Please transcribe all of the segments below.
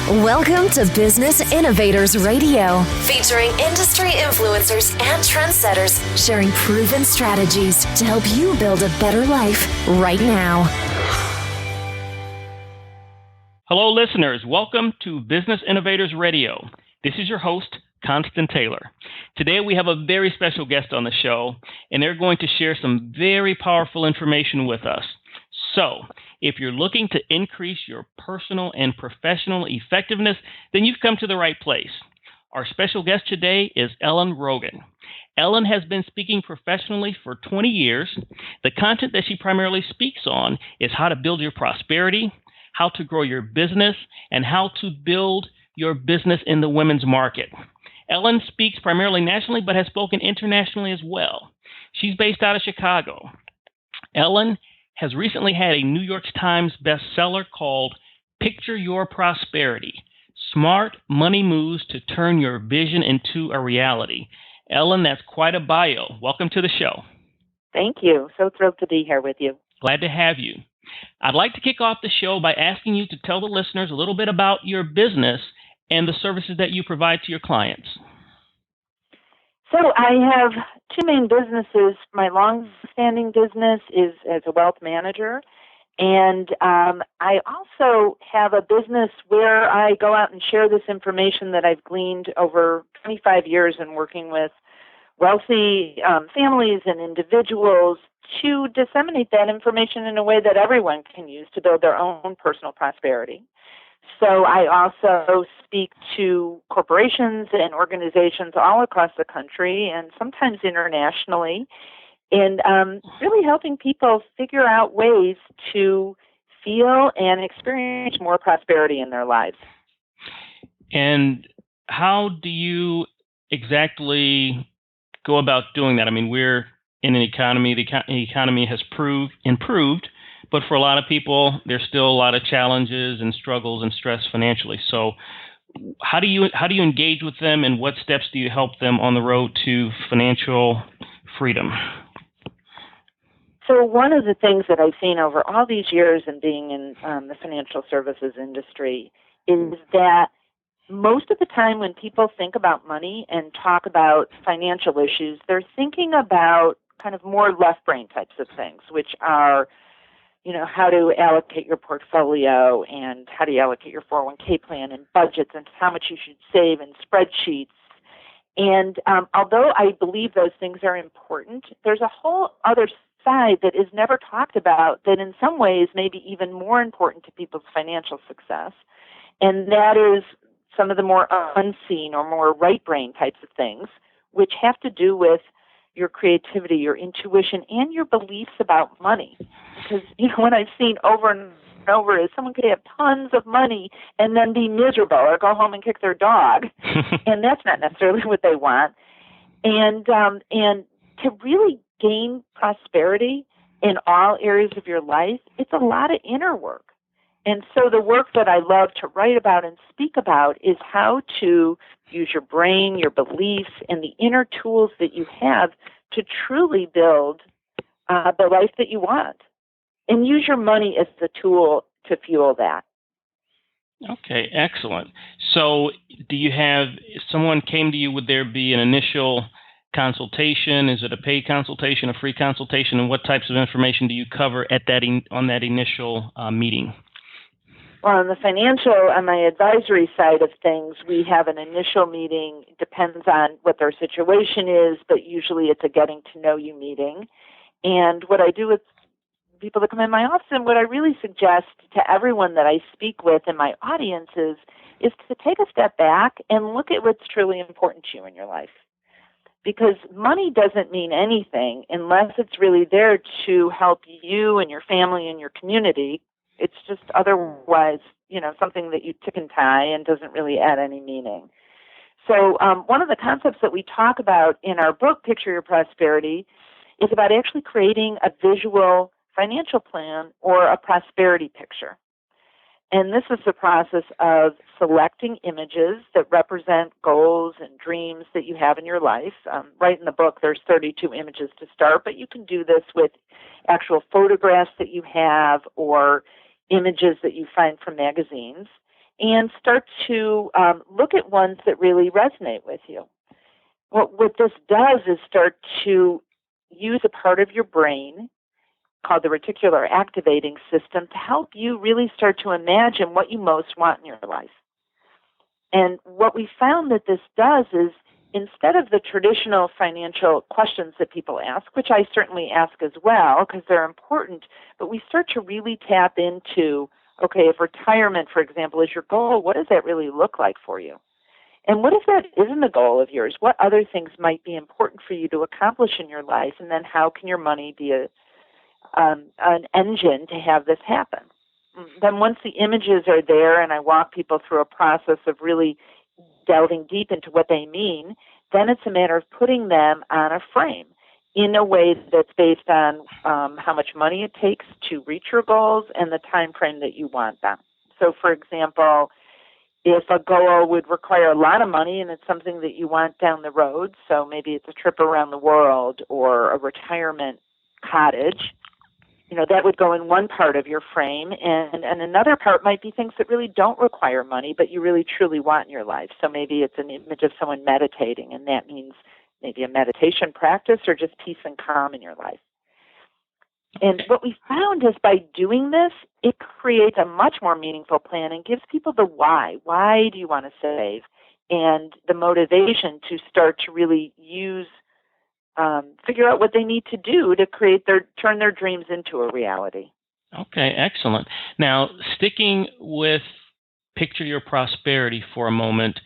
Welcome to Business Innovators Radio, featuring industry influencers and trendsetters sharing proven strategies to help you build a better life right now. Hello, listeners. Welcome to Business Innovators Radio. This is your host, Constant Taylor. Today we have a very special guest on the show, and they're going to share some very powerful information with us. So, if you're looking to increase your personal and professional effectiveness, then you've come to the right place. Our special guest today is Ellen Rogin. Ellen has been speaking professionally for 20 years. The content that she primarily speaks on is how to build your prosperity, how to grow your business, and how to build your business in the women's market. Ellen speaks primarily nationally, but has spoken internationally as well. She's based out of Chicago. Ellen has recently had a New York Times bestseller called Picture Your Prosperity: Smart Money Moves to Turn Your Vision into a Reality. Ellen, that's quite a bio. Welcome to the show. Thank you. So thrilled to be here with you. Glad to have you. I'd like to kick off the show by asking you to tell the listeners a little bit about your business and the services that you provide to your clients. So I have two main businesses. My long-standing business is as a wealth manager, and I also have a business where I go out and share this information that I've gleaned over 25 years in working with wealthy families and individuals to disseminate that information in a way that everyone can use to build their own personal prosperity. So I also speak to corporations and organizations all across the country and sometimes internationally, and really helping people figure out ways to feel and experience more prosperity in their lives. And how do you exactly go about doing that? I mean, we're in an economy, the economy has improved, but for a lot of people, there's still a lot of challenges and struggles and stress financially. So how do you engage with them, and what steps do you help them on the road to financial freedom? So one of the things that I've seen over all these years in being in the financial services industry is that most of the time when people think about money and talk about financial issues, they're thinking about kind of more left brain types of things, which are, how to allocate your portfolio and how do you allocate your 401k plan and budgets and how much you should save and spreadsheets. And although I believe those things are important, there's a whole other side that is never talked about that in some ways may be even more important to people's financial success. And that is some of the more unseen or more right brain types of things, which have to do with your creativity, your intuition, and your beliefs about money. Because, what I've seen over and over is someone could have tons of money and then be miserable or go home and kick their dog. And that's not necessarily what they want. And to really gain prosperity in all areas of your life, it's a lot of inner work. And so the work that I love to write about and speak about is how to use your brain, your beliefs, and the inner tools that you have to truly build the life that you want. And use your money as the tool to fuel that. Okay, excellent. So do you have, if someone came to you, would there be an initial consultation? Is it a paid consultation, a free consultation? And what types of information do you cover at that on that initial meeting? Well, on my advisory side of things, we have an initial meeting. It depends on what their situation is, but usually it's a getting to know you meeting. And what I do with people that come in my office, and what I really suggest to everyone that I speak with in my audiences is to take a step back and look at what's truly important to you in your life. Because money doesn't mean anything unless it's really there to help you and your family and your community. It's just otherwise, something that you tick and tie and doesn't really add any meaning. So one of the concepts that we talk about in our book, Picture Your Prosperity, is about actually creating a visual financial plan or a prosperity picture. And this is the process of selecting images that represent goals and dreams that you have in your life. Right in the book, there's 32 images to start, but you can do this with actual photographs that you have or images that you find from magazines. and start to look at ones that really resonate with you. What this does is start to use a part of your brain called the reticular activating system to help you really start to imagine what you most want in your life. And what we found that this does is, instead of the traditional financial questions that people ask, which I certainly ask as well because they're important, but we start to really tap into, okay, if retirement, for example, is your goal, what does that really look like for you? And what if that isn't a goal of yours? What other things might be important for you to accomplish in your life? And then how can your money be an engine to have this happen? Then once the images are there and I walk people through a process of really delving deep into what they mean, then it's a matter of putting them on a frame in a way that's based on how much money it takes to reach your goals and the time frame that you want them. So, for example, if a goal would require a lot of money and it's something that you want down the road, so maybe it's a trip around the world or a retirement cottage, that would go in one part of your frame, and another part might be things that really don't require money, but you really truly want in your life. So maybe it's an image of someone meditating, and that means maybe a meditation practice or just peace and calm in your life. And what we found is by doing this, it creates a much more meaningful plan and gives people the why. Why do you want to save? And the motivation to start to really figure out what they need to do to turn their dreams into a reality. Okay, excellent. Now, sticking with Picture Your Prosperity for a moment,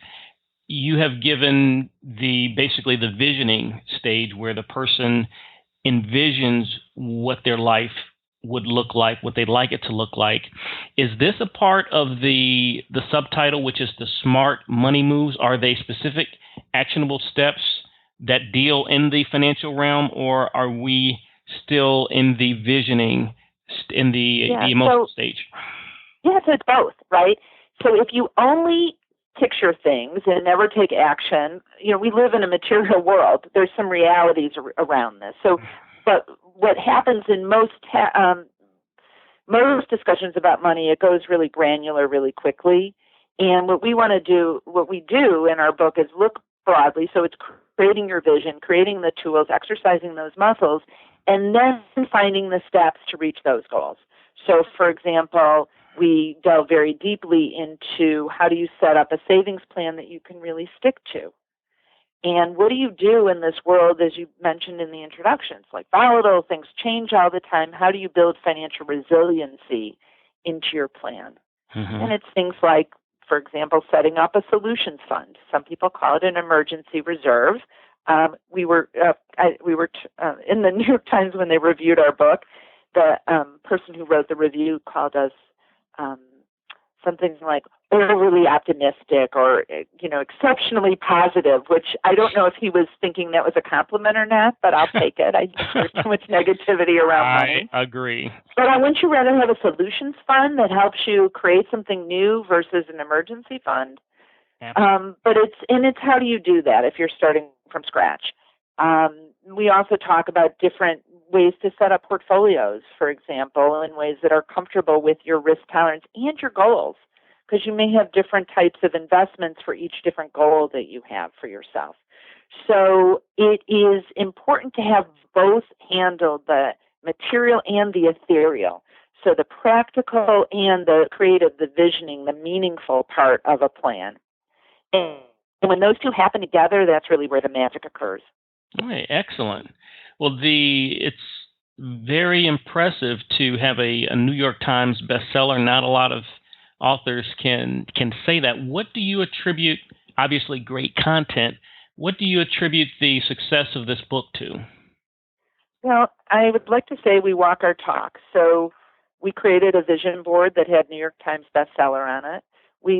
you have given basically the visioning stage where the person envisions what their life would look like, what they'd like it to look like. Is this a part of the subtitle, which is the Smart Money Moves? Are they specific actionable steps that deal in the financial realm, or are we still in the visioning, in the emotional stage? Yes, it's both, right? So if you only picture things and never take action, we live in a material world. There's some realities around this. So, but what happens in most discussions about money, it goes really granular really quickly. And what we do in our book is look broadly. So it's creating your vision, creating the tools, exercising those muscles, and then finding the steps to reach those goals. So, for example, we delve very deeply into how do you set up a savings plan that you can really stick to? And what do you do in this world, as you mentioned in the introductions, like volatile, things change all the time. How do you build financial resiliency into your plan? Mm-hmm. And it's things like, for example, setting up a solutions fund. Some people call it an emergency reserve. We were in the New York Times when they reviewed our book. The person who wrote the review called us something like overly optimistic or exceptionally positive, which I don't know if he was thinking that was a compliment or not, but I'll take it. I think there's too much negativity around money. I agree. But wouldn't you rather have a solutions fund that helps you create something new versus an emergency fund? But it's how do you do that if you're starting from scratch? We also talk about different ways to set up portfolios, for example, in ways that are comfortable with your risk tolerance and your goals, because you may have different types of investments for each different goal that you have for yourself. So it is important to have both handled, the material and the ethereal. So the practical and the creative, the visioning, the meaningful part of a plan. And when those two happen together, that's really where the magic occurs. All right, excellent. Well, it's very impressive to have a New York Times bestseller. Not a lot of authors can say that. What do you attribute, obviously great content, what do you attribute the success of this book to? Well, I would like to say we walk our talk. So we created a vision board that had New York Times bestseller on it.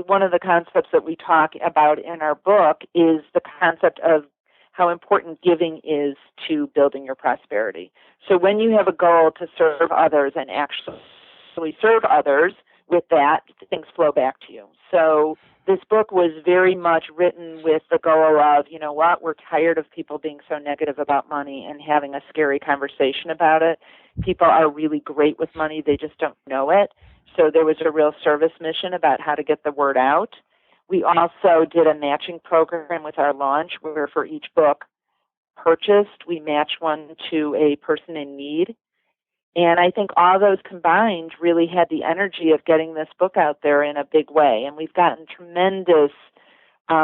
One of the concepts that we talk about in our book is the concept of how important giving is to building your prosperity. So when you have a goal to serve others and actually serve others, with that, things flow back to you. So this book was very much written with the goal of, we're tired of people being so negative about money and having a scary conversation about it. People are really great with money, they just don't know it. So there was a real service mission about how to get the word out. We also did a matching program with our launch where for each book purchased, we matched one to a person in need. And I think all those combined really had the energy of getting this book out there in a big way. And we've gotten tremendous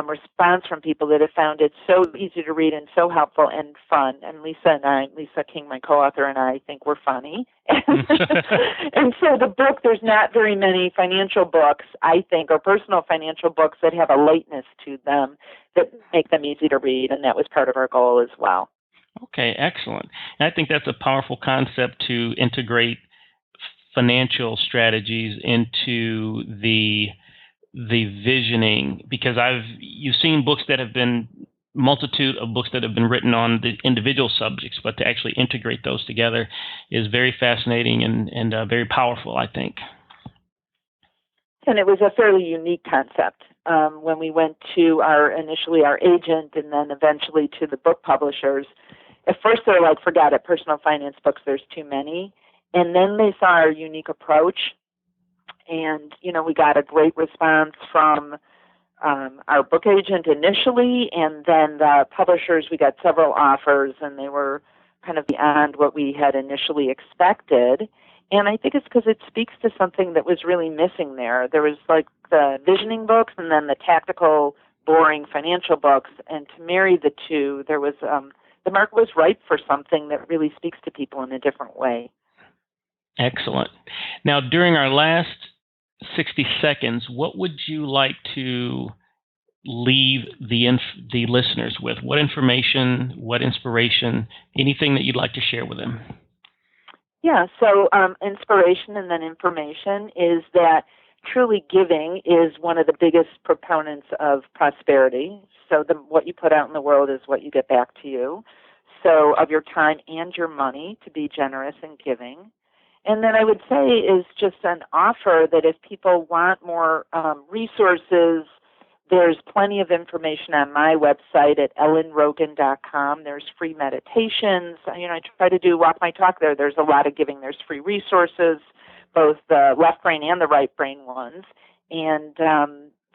response from people that have found it so easy to read and so helpful and fun. And Lisa King, my co-author, and I think we're funny. And so the book, there's not very many financial books, I think, or personal financial books that have a lightness to them that make them easy to read. And that was part of our goal as well. Okay, excellent. And I think that's a powerful concept to integrate financial strategies into the visioning, because you've seen books that have been multitude of books that have been written on the individual subjects, but to actually integrate those together is very fascinating and very powerful, I think. And it was a fairly unique concept. When we went to initially our agent and then eventually to the book publishers, at first they're like, forget it, personal finance books, there's too many. And then they saw our unique approach. And, we got a great response from our book agent initially, and then the publishers, we got several offers, and they were kind of beyond what we had initially expected. And I think it's because it speaks to something that was really missing there. There was like the visioning books and then the tactical, boring financial books, and to marry the two, there was the market was ripe for something that really speaks to people in a different way. Excellent. Now, during our last 60 seconds, what would you like to leave the listeners with? What information, what inspiration, anything that you'd like to share with them? Yeah, so inspiration and then information is that truly giving is one of the biggest proponents of prosperity. So what you put out in the world is what you get back to you. So of your time and your money, to be generous in giving. And then I would say is just an offer that if people want more resources, there's plenty of information on my website at ellenrogin.com. There's free meditations. I try to do Walk My Talk there. There's a lot of giving. There's free resources, both the left brain and the right brain ones. And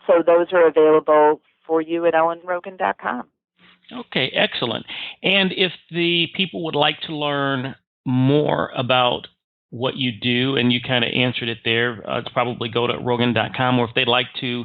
so those are available for you at ellenrogin.com. Okay, excellent. And if the people would like to learn more about what you do, and you kind of answered it there, it's probably go to Rogin.com, or if they'd like to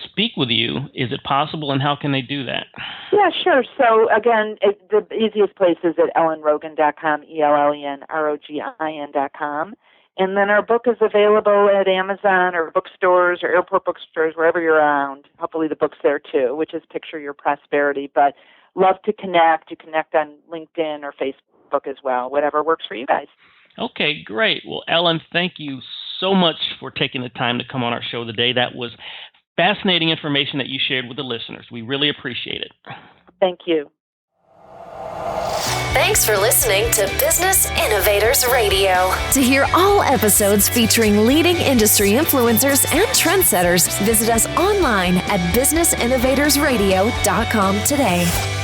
speak with you, is it possible, and how can they do that? Yeah, sure. So again, the easiest place is at ellenrogin.com, ELLENROGIN.com. And then our book is available at Amazon or bookstores or airport bookstores, wherever you're around. Hopefully the book's there too, which is Picture Your Prosperity. But love to connect. You connect on LinkedIn or Facebook as well, whatever works for you guys. Okay, great. Well, Ellen, thank you so much for taking the time to come on our show today. That was fascinating information that you shared with the listeners. We really appreciate it. Thank you. Thanks for listening to Business Innovators Radio. To hear all episodes featuring leading industry influencers and trendsetters, visit us online at businessinnovatorsradio.com today.